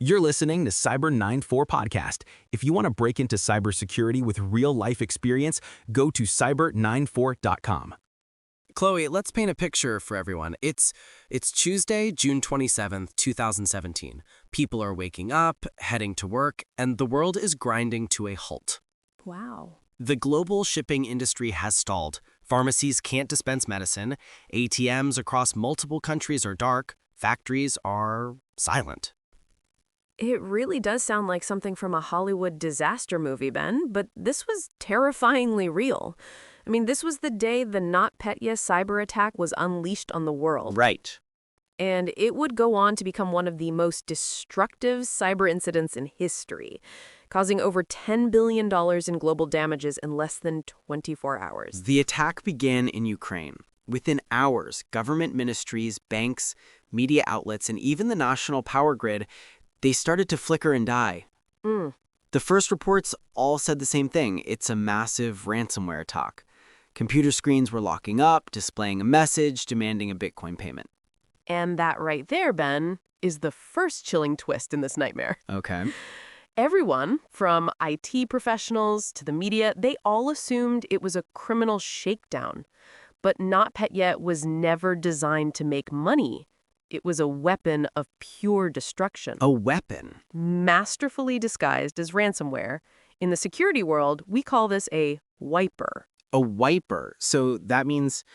You're listening to Cyber 94 Podcast. If you want to break into cybersecurity with real-life experience, go to cyber94.com. Chloe, let's paint a picture for everyone. It's Tuesday, June 27th, 2017. People are waking up, heading to work, and the world is grinding to a halt. Wow. The global shipping industry has stalled. Pharmacies can't dispense medicine. ATMs across multiple countries are dark. Factories are silent. It really does sound like something from a Hollywood disaster movie, Ben, but this was terrifyingly real. I mean, this was the day the NotPetya cyber attack was unleashed on the world. Right. And it would go on to become one of the most destructive cyber incidents in history, causing over $10 billion in global damages in less than 24 hours. The attack began in Ukraine. Within hours, government ministries, banks, media outlets, and even the national power grid, they started to flicker and die. The first reports all said the same thing. It's a massive ransomware attack. Computer screens were locking up, displaying a message, demanding a Bitcoin payment. And that right there, Ben, is the first chilling twist in this nightmare. Okay. Everyone, from IT professionals to the media, they all assumed it was a criminal shakedown. But NotPetya was never designed to make money. It was a weapon of pure destruction. A weapon? Masterfully disguised as ransomware. In the security world, we call this a wiper. A wiper. So that means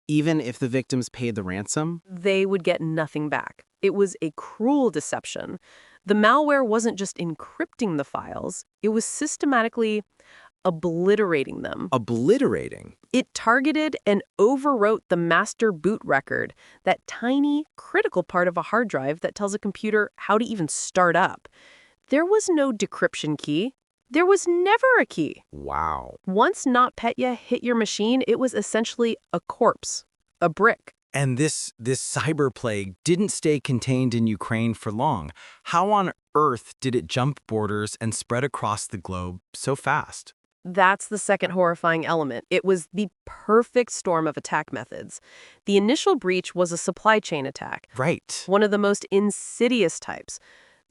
even if the victims paid the ransom? They would get nothing back. It was a cruel deception. The malware wasn't just encrypting the files, it was systematically obliterating them. Obliterating? It targeted and overwrote the master boot record, that tiny, critical part of a hard drive that tells a computer how to even start up. There was no decryption key. There was never a key. Wow. Once NotPetya hit your machine, it was essentially a corpse, a brick. And this cyber plague didn't stay contained in Ukraine for long. How on earth did it jump borders and spread across the globe so fast? That's the second horrifying element. It was the perfect storm of attack methods. The initial breach was a supply chain attack. Right. One of the most insidious types.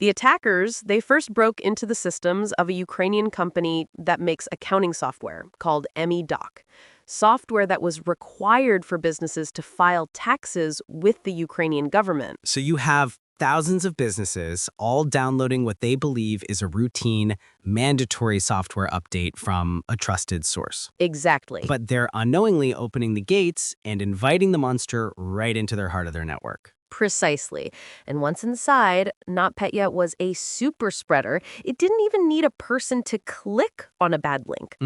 The attackers, they first broke into the systems of a Ukrainian company that makes accounting software called M.E.Doc. Software that was required for businesses to file taxes with the Ukrainian government. So you have thousands of businesses all downloading what they believe is a routine, mandatory software update from a trusted source. Exactly. But they're unknowingly opening the gates and inviting the monster right into their heart of their network. Precisely. And once inside, NotPetya was a super spreader. It didn't even need a person to click on a bad link.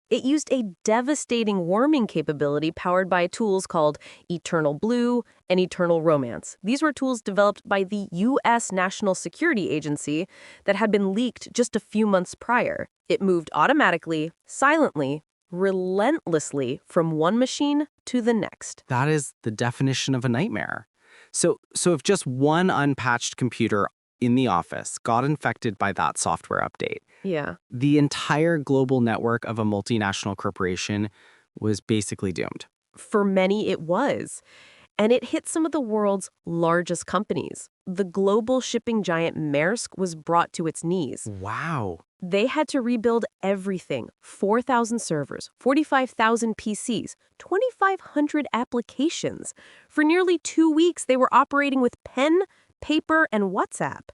It used a devastating worming capability powered by tools called EternalBlue and EternalRomance. These were tools developed by the U.S. National Security Agency that had been leaked just a few months prior. It moved automatically, silently, relentlessly from one machine to the next. That is the definition of a nightmare. So if just one unpatched computer in the office got infected by that software update, Yeah. the entire global network of a multinational corporation was basically doomed. For many, it was. And it hit some of the world's largest companies. The global shipping giant Maersk was brought to its knees. Wow. They had to rebuild everything. 4,000 servers, 45,000 PCs, 2,500 applications. For nearly 2 weeks, they were operating with pen, paper, and WhatsApp.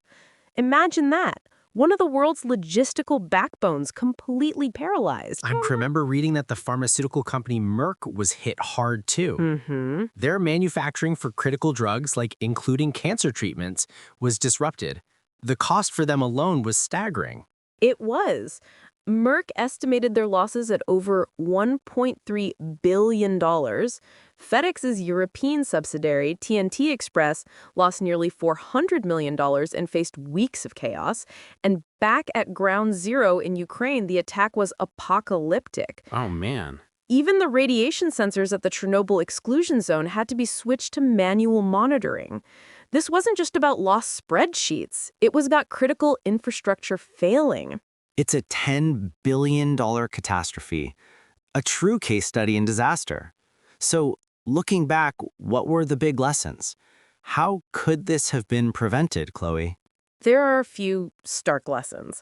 Imagine that. One of the world's logistical backbones completely paralyzed. I remember reading that the pharmaceutical company Merck was hit hard too. Their manufacturing for critical drugs, like including cancer treatments, was disrupted. The cost for them alone was staggering. It was. Merck estimated their losses at over $1.3 billion. FedEx's European subsidiary, TNT Express, lost nearly $400 million and faced weeks of chaos. And back at ground zero in Ukraine, the attack was apocalyptic. Oh, man. Even the radiation sensors at the Chernobyl exclusion zone had to be switched to manual monitoring. This wasn't just about lost spreadsheets. It was about critical infrastructure failing. It's a $10 billion catastrophe, a true case study in disaster. So, looking back, what were the big lessons? How could this have been prevented, Chloe? There are a few stark lessons.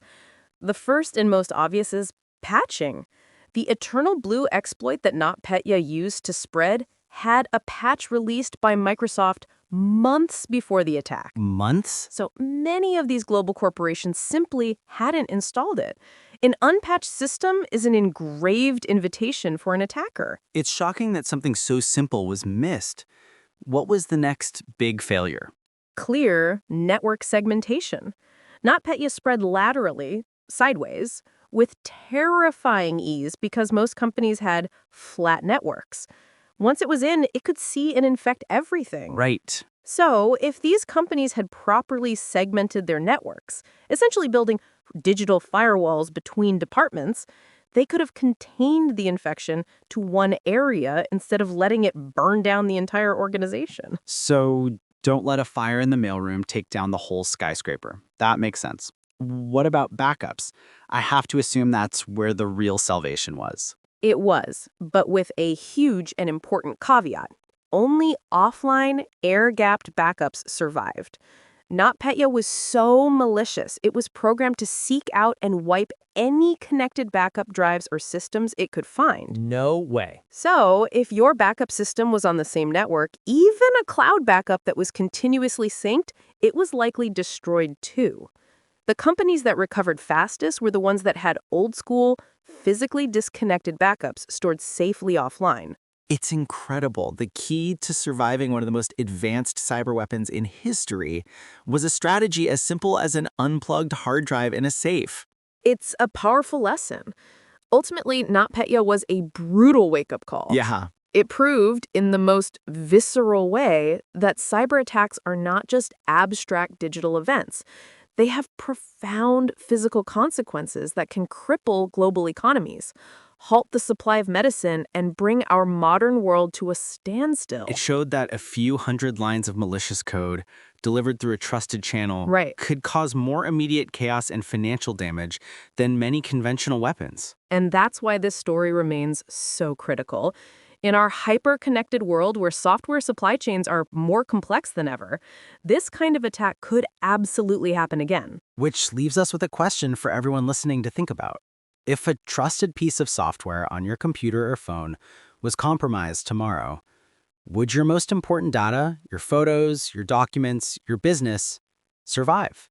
The first and most obvious is patching. The EternalBlue exploit that NotPetya used to spread had a patch released by Microsoft months before the attack. Months? So many of these global corporations simply hadn't installed it. An unpatched system is an engraved invitation for an attacker. It's shocking that something so simple was missed. What was the next big failure? Clear network segmentation. NotPetya spread laterally, sideways, with terrifying ease because most companies had flat networks. Once it was in, it could see and infect everything. Right. So, if these companies had properly segmented their networks, essentially building digital firewalls between departments, they could have contained the infection to one area instead of letting it burn down the entire organization. So don't let a fire in the mailroom take down the whole skyscraper. That makes sense. What about backups? I have to assume that's where the real salvation was. It was, but with a huge and important caveat. Only offline, air-gapped backups survived. NotPetya was so malicious, it was programmed to seek out and wipe any connected backup drives or systems it could find. No way. So, if your backup system was on the same network, even a cloud backup that was continuously synced, it was likely destroyed too. The companies that recovered fastest were the ones that had old-school, physically disconnected backups stored safely offline. It's incredible. The key to surviving one of the most advanced cyber weapons in history was a strategy as simple as an unplugged hard drive in a safe. It's a powerful lesson. Ultimately, NotPetya was a brutal wake-up call. Yeah. It proved, in the most visceral way, that cyber attacks are not just abstract digital events. They have profound physical consequences that can cripple global economies, halt the supply of medicine, and bring our modern world to a standstill. It showed that a few hundred lines of malicious code delivered through a trusted channel could cause more immediate chaos and financial damage than many conventional weapons. And that's why this story remains so critical. In our hyper-connected world where software supply chains are more complex than ever, this kind of attack could absolutely happen again. Which leaves us with a question for everyone listening to think about. If a trusted piece of software on your computer or phone was compromised tomorrow, would your most important data, your photos, your documents, your business, survive?